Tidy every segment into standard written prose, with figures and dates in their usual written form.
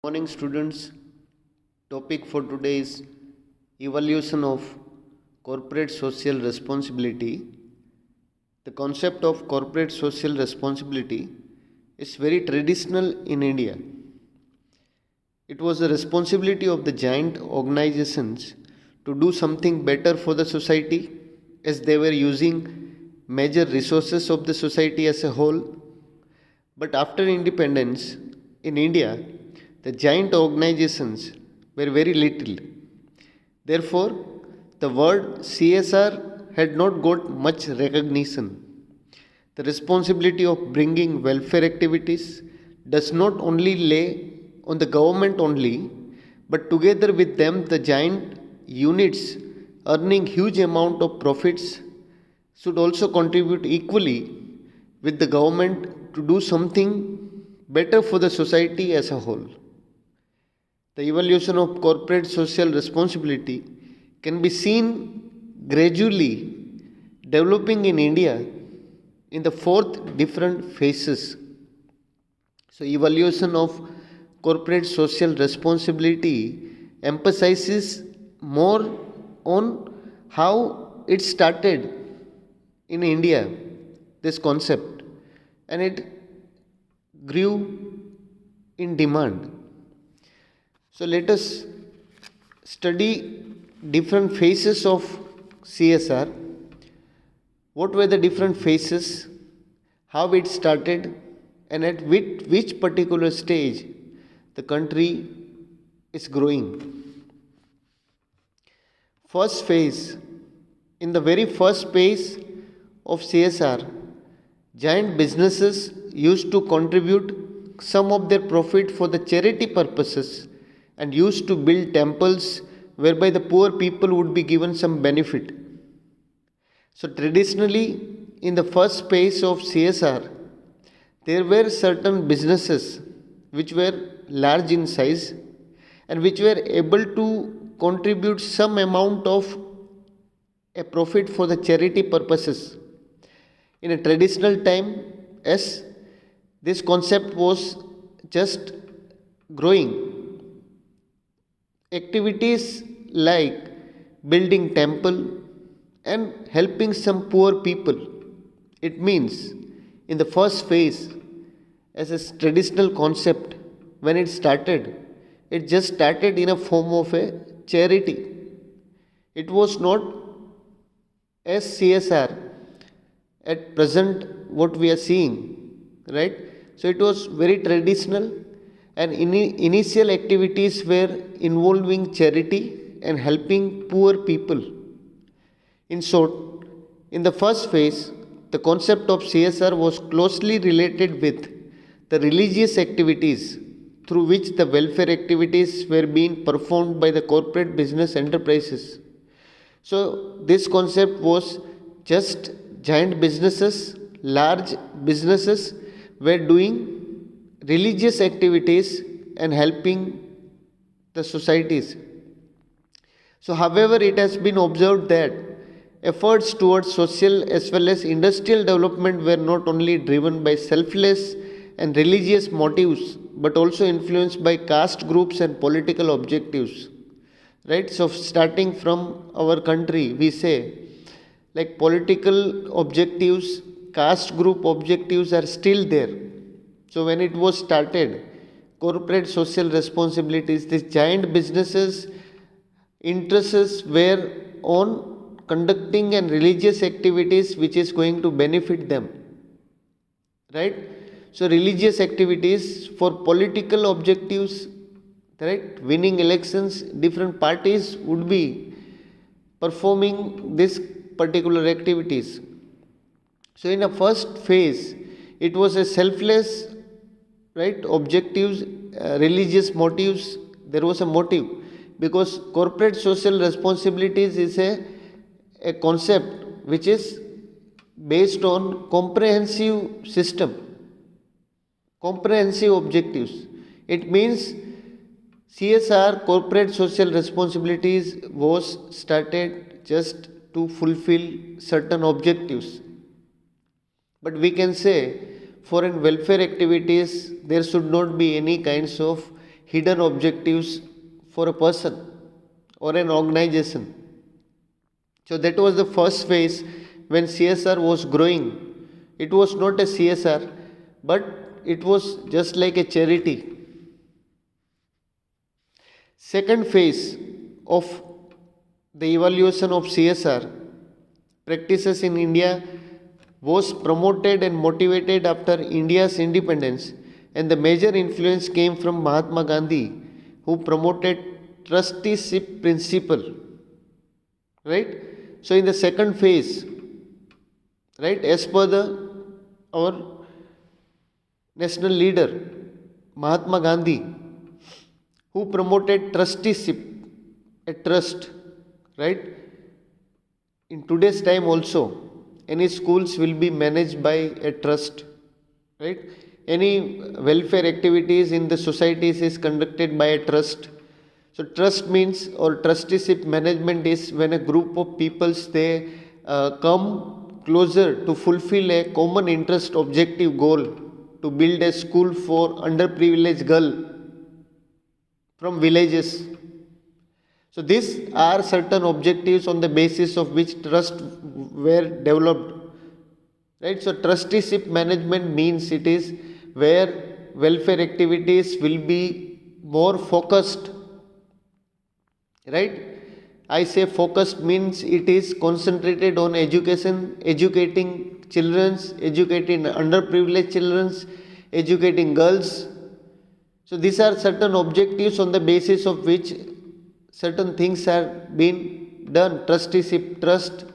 Morning, students. Topic for today is evolution of corporate social responsibility. The concept of corporate social responsibility is very traditional in India. It was the responsibility of the giant organizations to do something better for the society as they were using major resources of the society as a whole. But after independence in India, the giant organizations were very little. Therefore, the word CSR had not got much recognition. The responsibility of bringing welfare activities does not only lay on the government only, but together with them the giant units earning huge amount of profits should also contribute equally with the government to do something better for the society as a whole. The evolution of corporate social responsibility can be seen gradually developing in India in the fourth different phases. So, evaluation of corporate social responsibility emphasizes more on how it started in India, this concept, and it grew in demand. So, let us study different phases of CSR. What were the different phases, how it started, and at which particular stage the country is growing. First phase, in the very first phase of CSR, giant businesses used to contribute some of their profit for the charity purposes and used to build temples whereby the poor people would be given some benefit. So, traditionally, in the first phase of CSR, there were certain businesses which were large in size and which were able to contribute some amount of a profit for the charity purposes. In a traditional time, as this concept was just growing, activities like building temple and helping some poor people, it means in the first phase as a traditional concept, when it started, it just started in a form of a charity. It was not as CSR at present what we are seeing, right? So it was very traditional, and initial activities were involving charity and helping poor people. In short, in the first phase, the concept of CSR was closely related with the religious activities through which the welfare activities were being performed by the corporate business enterprises. So, this concept was just giant businesses, large businesses were doing religious activities and helping the societies. So, however, it has been observed that efforts towards social as well as industrial development were not only driven by selfless and religious motives but also influenced by caste groups and political objectives. Right? So, starting from our country, we say like political objectives, caste group objectives are still there. So, when it was started, corporate social responsibilities, these giant businesses interests were on conducting and religious activities which is going to benefit them, right? So religious activities for political objectives, right? Winning elections, different parties would be performing this particular activities. So in a first phase, it was a selfless, right, objectives, religious motives. There was a motive because corporate social responsibilities is a concept which is based on comprehensive system, comprehensive objectives. It means CSR, corporate social responsibilities, was started just to fulfill certain objectives. But we can say for in welfare activities there should not be any kinds of hidden objectives for a person or an organization. So that was the first phase when CSR was growing. It was not a CSR, but it was just like a charity. Second phase of the evaluation of CSR practices in India was promoted and motivated after India's independence, and the major influence came from Mahatma Gandhi, who promoted trusteeship principle. Right? So in the second phase, right, as per our national leader Mahatma Gandhi, who promoted trusteeship, a trust, right? In today's time also, any schools will be managed by a trust, right? Any welfare activities in the societies is conducted by a trust. So trust means, or trusteeship management is when a group of peoples they come closer to fulfill a common interest objective goal to build a school for underprivileged girl from villages. So these are certain objectives on the basis of which trust were developed. Right? So trusteeship management means it is where welfare activities will be more focused. Right? I say focused means it is concentrated on education, educating children, educating underprivileged children, educating girls. So these are certain objectives on the basis of which certain things are being done. Trusteeship, trust.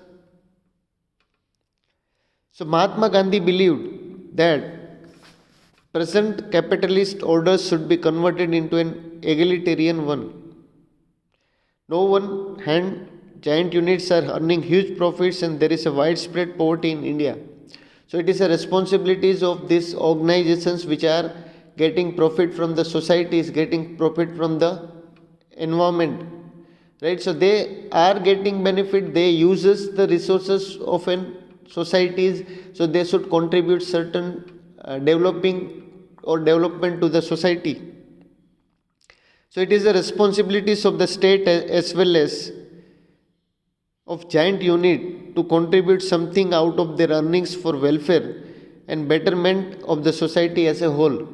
So Mahatma Gandhi believed that present capitalist orders should be converted into an egalitarian one. No one hand giant units are earning huge profits and there is a widespread poverty in India. So it is a responsibilities of these organizations which are getting profit from the societies, getting profit from the environment. Right? So they are getting benefit, they uses the resources of an societies, so they should contribute certain developing or development to the society. So it is the responsibilities of the state as well as of giant unit to contribute something out of their earnings for welfare and betterment of the society as a whole.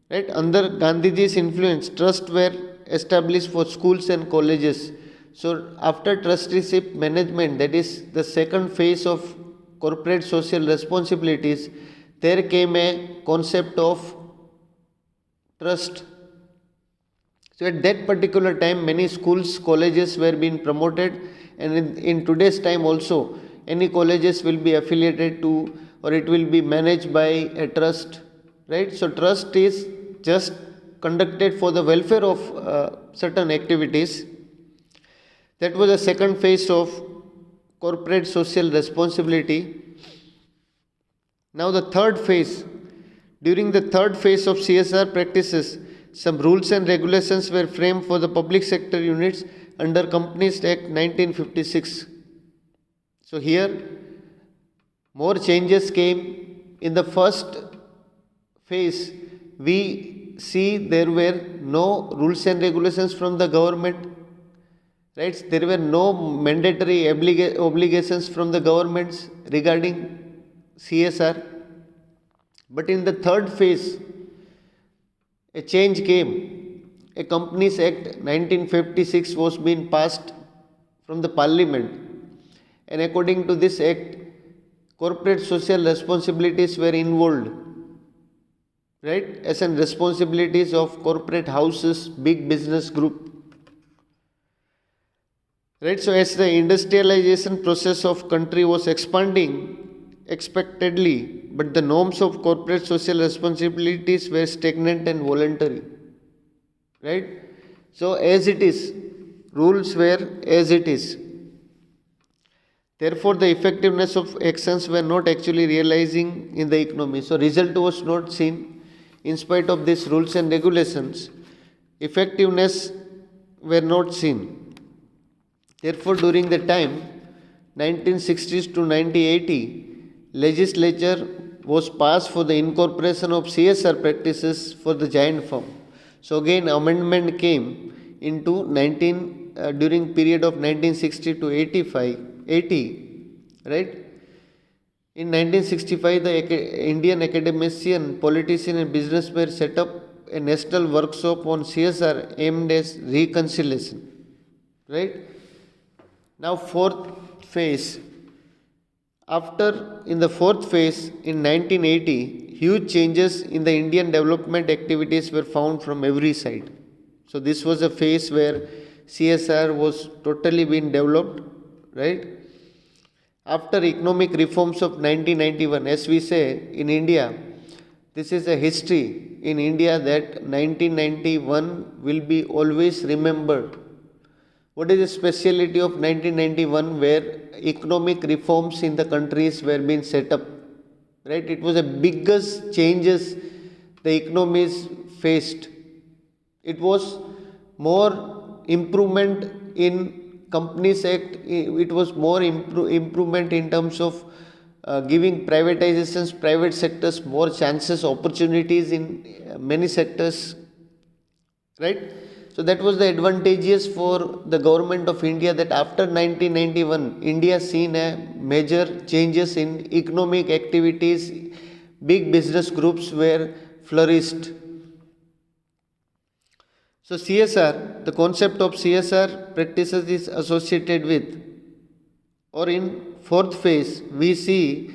Right? Under Gandhiji's influence, trusts were established for schools and colleges. So after trusteeship management, that is the second phase of corporate social responsibilities, there came a concept of trust. So at that particular time, many schools, colleges were being promoted, and in today's time also, any colleges will be affiliated to, or it will be managed by a trust, right? So trust is just conducted for the welfare of certain activities. That was the second phase of corporate social responsibility. Now the third phase. During the third phase of CSR practices, some rules and regulations were framed for the public sector units under Companies Act 1956. So here more changes came. In the first phase, we see there were no rules and regulations from the government. Right? There were no mandatory obligations from the governments regarding CSR. But in the third phase, a change came. A Companies Act 1956 was being passed from the Parliament, and according to this act, corporate social responsibilities were involved, right, as in responsibilities of corporate houses, big business group. Right, so as the industrialization process of country was expanding expectedly, but the norms of corporate social responsibilities were stagnant and voluntary. Right? So as it is, rules were as it is. Therefore, the effectiveness of actions were not actually realizing in the economy. So result was not seen in spite of these rules and regulations. Effectiveness were not seen. Therefore, during the time 1960s to 1980, legislature was passed for the incorporation of CSR practices for the giant firm. So again amendment came into 19 during period of 1960 to 80, right? In 1965, the Indian academician, politician, and businessmen set up a national workshop on CSR aimed at reconciliation. Right? Now, fourth phase. In the fourth phase, in 1980, huge changes in the Indian development activities were found from every side. So, this was a phase where CSR was totally being developed, right? After economic reforms of 1991, as we say in India, this is a history in India that 1991 will be always remembered. What is the speciality of 1991 where economic reforms in the countries were being set up? Right? It was the biggest changes the economies faced. It was more improvement in Companies Act, it was more improvement in terms of giving privatizations, private sectors more chances, opportunities in many sectors, right? So that was the advantageous for the government of India that after 1991, India seen a major changes in economic activities, big business groups were flourished. So CSR, the concept of CSR practices is associated with, or in fourth phase, we see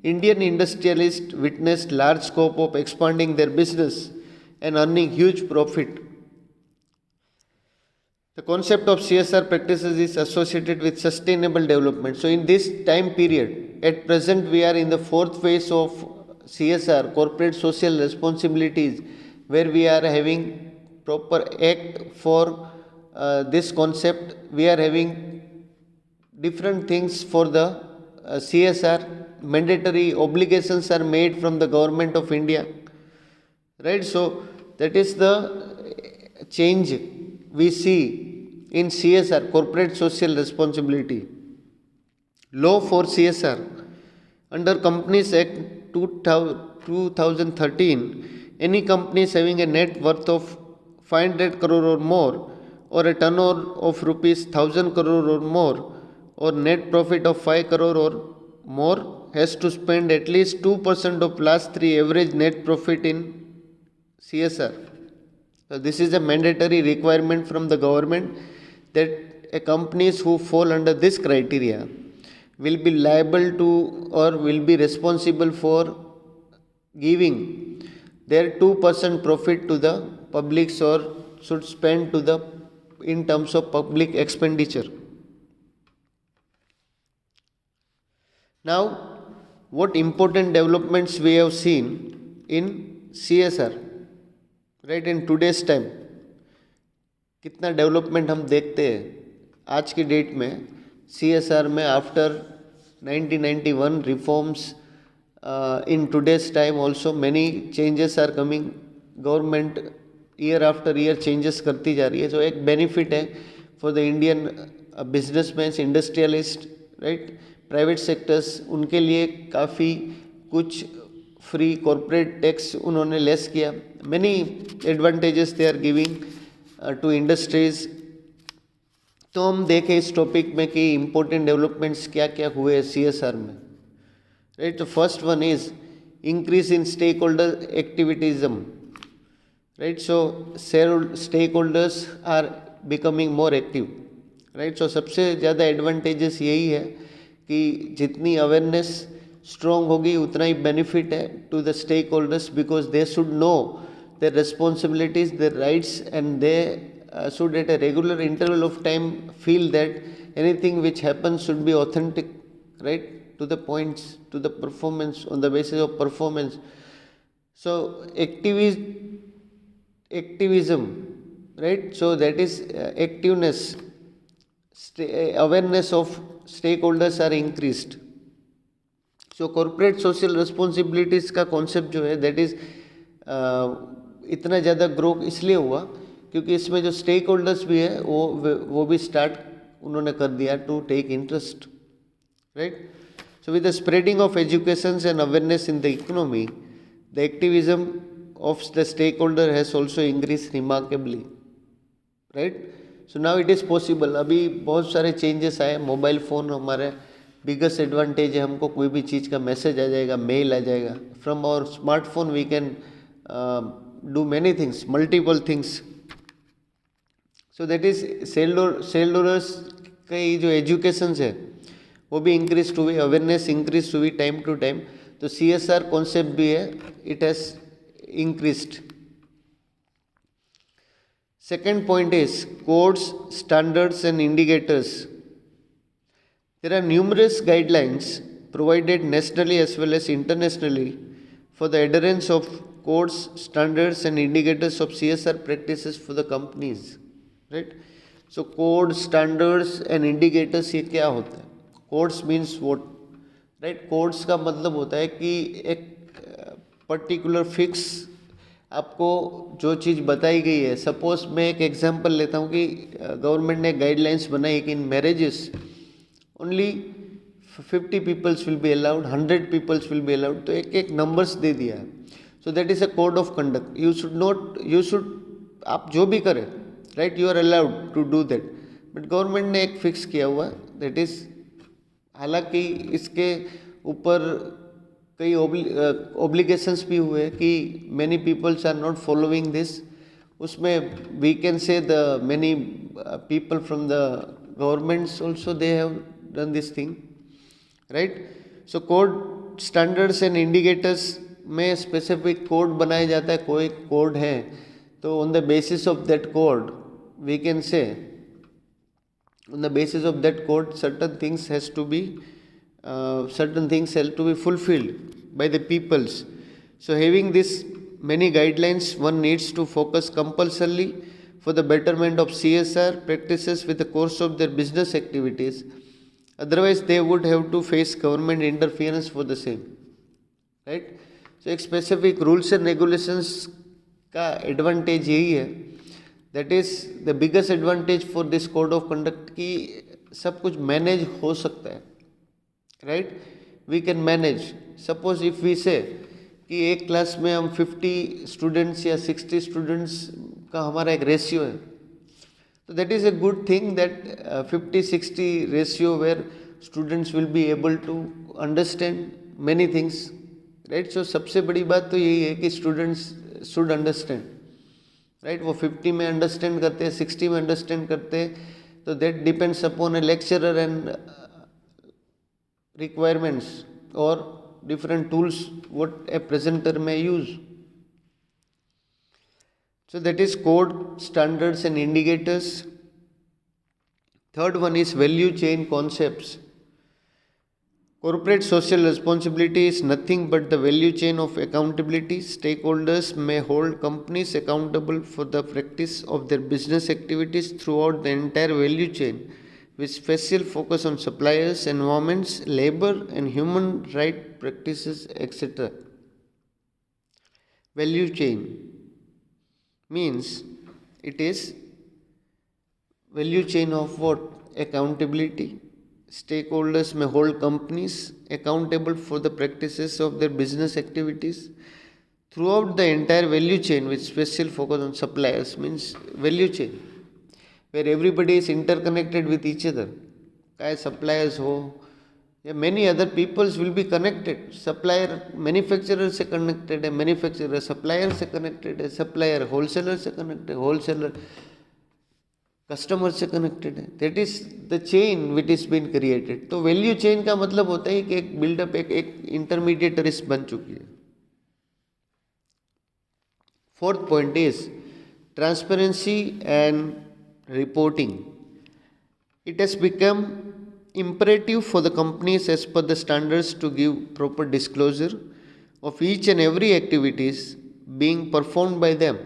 Indian industrialists witnessed large scope of expanding their business and earning huge profit. The concept of CSR practices is associated with sustainable development. So in this time period, at present we are in the fourth phase of CSR, corporate social responsibilities, where we are having proper act for this concept. We are having different things for the CSR. Mandatory obligations are made from the government of India, right? So that is the change we see in CSR, corporate social responsibility. Law for CSR under Companies Act 2013, any companies having a net worth of 500 crore or more, or a turnover of rupees 1000 crore or more, or net profit of 5 crore or more, has to spend at least 2% of last 3 average net profit in CSR. So this is a mandatory requirement from the government that companies who fall under this criteria will be liable to or will be responsible for giving their 2% profit to the publics or should spend to the in terms of public expenditure. Now, what important developments we have seen in CSR, right, in today's time? कितना development हम देखते हैं आज की date में CSR में after 1991 reforms in today's time also many changes are coming. Government year after year changes करती जा रही है. जो एक बेनिफिट है for the Indian businessman, industrialist, right, private sectors, उनके लिए काफ़ी कुछ फ्री कॉरपोरेट टैक्स उन्होंने लेस किया. Many advantages they are giving to industries. तो हम देखें इस टॉपिक में कि इम्पोर्टेंट डेवलपमेंट्स क्या क्या हुए CSR में, राइट. तो first one is increase in stakeholder activism, right. So stakeholders are becoming more active, right. सो सबसे ज़्यादा एडवांटेजेस यही है कि जितनी अवेयरनेस स्ट्रॉन्ग होगी उतना ही बेनिफिट है to the stakeholders, because they should know their responsibilities, their rights, and they should at a regular interval of time feel that anything which happens should be authentic, right, to the points, to the performance, on the basis of performance. So activism, right, so that is activeness, awareness of stakeholders are increased. So corporate social responsibilities का concept जो है that is इतना ज़्यादा grow इसलिए हुआ क्योंकि इसमें जो स्टेक होल्डर्स भी है वो भी स्टार्ट उन्होंने कर दिया to take interest, right. So with the spreading of education and awareness in the economy, the activism of the stakeholder has also increased remarkably, right? So now it is possible. अभी बहुत सारे changes आए, mobile phone हमारे biggest advantage है, हमको कोई भी चीज़ का मैसेज आ जाएगा, मेल आ जाएगा. From our smartphone we can do many things, multiple things. So that is सेल्डोरर्स की जो एजुकेशन है वो भी इंक्रीज हुई, अवेयरनेस इंक्रीज हुई टाइम टू टाइम. तो CSR कॉन्सेप्ट भी है, it has increased. Second point is codes, standards and indicators. There are numerous guidelines provided nationally as well as internationally for the adherence of codes, standards and indicators of CSR practices for the companies. Right? So codes, standards and indicators ये क्या होता है? Codes means what? Right? Codes का मतलब होता है कि एक particular fix आपको जो चीज़ बताई गई है. सपोज मैं एक एग्जांपल लेता हूँ कि गवर्नमेंट ने गाइडलाइंस बनाई कि in marriages only 50 peoples will be allowed, 100 peoples will be allowed. तो एक एक नंबर्स दे दिया है. So that is a code of conduct. You should आप जो भी करें, right, you are allowed to do that. But government ने एक फिक्स किया हुआ, दैट इज़, हालांकि इसके ऊपर कई ओब्लिगेशंस भी हुए कि many peoples are not following this. उसमें we can say the many people from the governments also they have done this thing, right. So code, standards and indicators में स्पेसिफिक कोड बनाया जाता है. कोई कोड है तो on the basis of that code we can say, on the basis of that code certain things have to be fulfilled by the peoples. So having this many guidelines, one needs to focus compulsorily for the betterment of CSR practices with the course of their business activities. Otherwise they would have to face government interference for the same, right? So एक specific rules and regulations का advantage यही है. That is the biggest advantage for this code of conduct कि सब कुछ manage हो सकता है, right. We can manage. Suppose if we say कि एक क्लास में हम 50 स्टूडेंट्स या 60 स्टूडेंट्स का हमारा एक रेशियो है, तो that is a good thing, that 50-60 ratio where students will be able to understand many things, right. सो सबसे बड़ी बात तो यही है कि स्टूडेंट्स शुड अंडरस्टैंड, राइट. वो 50 में अंडरस्टैंड करते हैं, 60 में अंडरस्टैंड करते हैं, तो that depends upon a lecturer and requirements और different tools what a presenter में use. So that is code, standards and indicators. Third one is value chain concepts. Corporate social responsibility is nothing but the value chain of accountability. Stakeholders may hold companies accountable for the practice of their business activities throughout the entire value chain, with special focus on suppliers, environments, labor and human right practices, etc. Value chain means it is value chain of what? Accountability. Stakeholders may hold companies accountable for the practices of their business activities throughout the entire value chain with special focus on suppliers. Means value chain where everybody is interconnected with each other. चाहे suppliers हो या many other peoples will be connected. Supplier manufacturer से connected है, manufacturer supplier से connected है, supplier wholesaler से connected है, wholesaler customer से कनेक्टेड है. That is the chain which is been created. तो वैल्यू चेन का मतलब होता है कि एक बिल्डअप, एक इंटरमीडिएटरीज बन चुकी है. Fourth point is transparency and reporting. It has become imperative for the companies as per the standards to give proper disclosure of each and every activities being performed by them.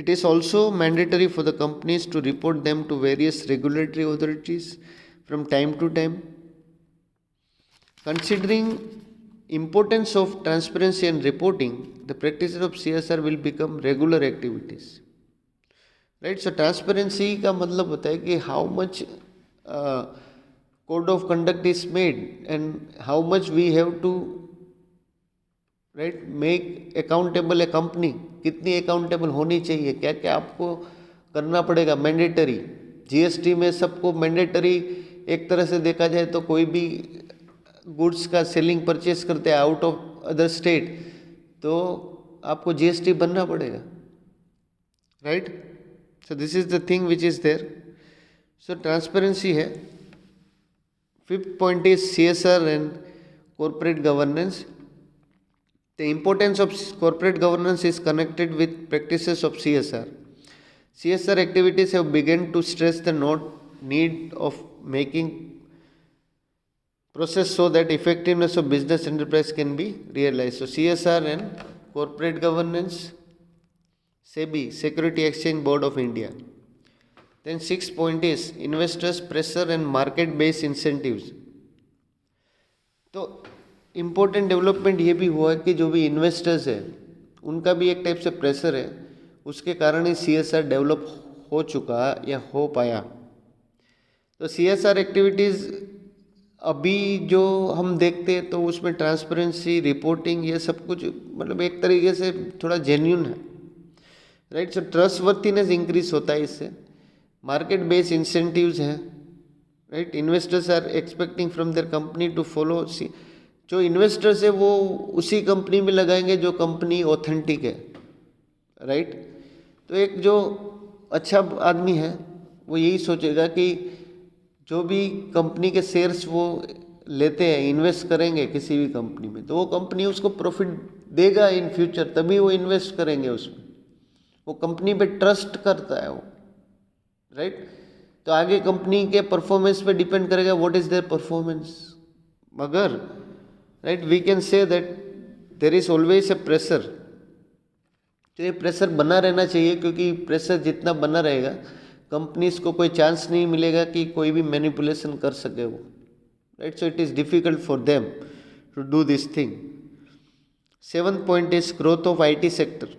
It is also mandatory for the companies to report them to various regulatory authorities from time to time. Considering importance of transparency and reporting, the practices of CSR will become regular activities. Right? So transparency का मतलब होता है कि how much code of conduct is made and how much we have to right, make accountable A company, कितनी accountable होनी चाहिए, क्या क्या आपको करना पड़ेगा, मैंडेटरी। जीएसटी में सबको मैंडेटरी, एक तरह से देखा जाए तो कोई भी गुड्स का सेलिंग परचेस करते हैं आउट ऑफ अदर स्टेट तो आपको जीएसटी बनना पड़ेगा, right. So this is the thing which is there. So transparency है। Fifth point is CSR and corporate governance. The importance of corporate governance is connected with practices of CSR. CSR activities have begun to stress the need of making process so that effectiveness of business enterprise can be realized. So CSR and corporate governance, SEBI, Security Exchange Board of India. Then sixth point is investors pressure and market based incentives. तो important development ये भी हुआ कि जो भी investors है उनका भी एक टाइप से प्रेशर है, उसके कारण ही सीएसआर डेवलप हो चुका या हो पाया। तो सीएसआर एक्टिविटीज़ अभी जो हम देखते हैं तो उसमें ट्रांसपेरेंसी, रिपोर्टिंग, ये सब कुछ मतलब एक तरीके से थोड़ा जेन्यून है, राइट। सो ट्रस्टवर्थीनेस इंक्रीज होता है इससे। मार्केट बेस्ड इंसेंटिव्स हैं, right. Investors are expecting from their company to follow, जो इन्वेस्टर्स है वो उसी कंपनी में लगाएंगे जो कंपनी ऑथेंटिक है, राइट। तो एक जो अच्छा आदमी है वो यही सोचेगा कि जो भी कंपनी के शेयर्स वो लेते हैं, इन्वेस्ट करेंगे किसी भी कंपनी में, तो वो कंपनी उसको प्रॉफिट देगा इन फ्यूचर, तभी वो इन्वेस्ट करेंगे उसमें। वो कंपनी पे ट्रस्ट करता है वो, राइट। तो आगे कंपनी के परफॉर्मेंस पे डिपेंड करेगा, व्हाट इज देयर परफॉर्मेंस। मगर right, we can say that there is always a pressure. तो ये प्रेशर बना रहना चाहिए, क्योंकि प्रेशर जितना बना रहेगा कंपनीज को कोई चांस नहीं मिलेगा कि कोई भी मैनिपुलेशन कर सके वो, right. So it is difficult for them to do this thing. Seventh point is growth of IT sector.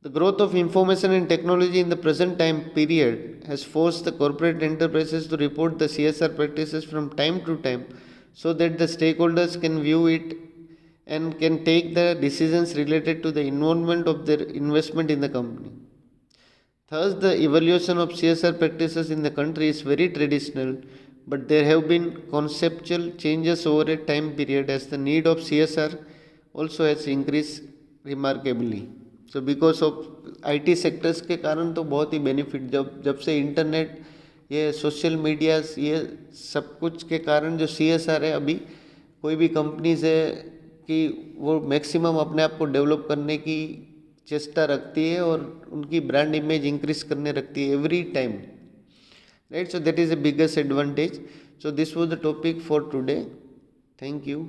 The growth of information and technology in the present time period has forced the corporate enterprises to report the CSR practices from time to time so that the stakeholders can view it and can take the decisions related to the involvement of their investment in the company. Thus, the evaluation of CSR practices in the country is very traditional, but there have been conceptual changes over a time period as the need of CSR also has increased remarkably. So because of IT sectors के कारण तो बहुत ही benefit, जब से internet, ये social media, ये सब कुछ के कारण जो सीएसआर है, अभी कोई भी कंपनीज है कि वो मैक्सिमम अपने आप को डेवलप करने की चेष्टा रखती है और उनकी ब्रांड इमेज इंक्रीज करने रखती है every time, right. So that is the biggest advantage. So this was the topic for today. Thank you.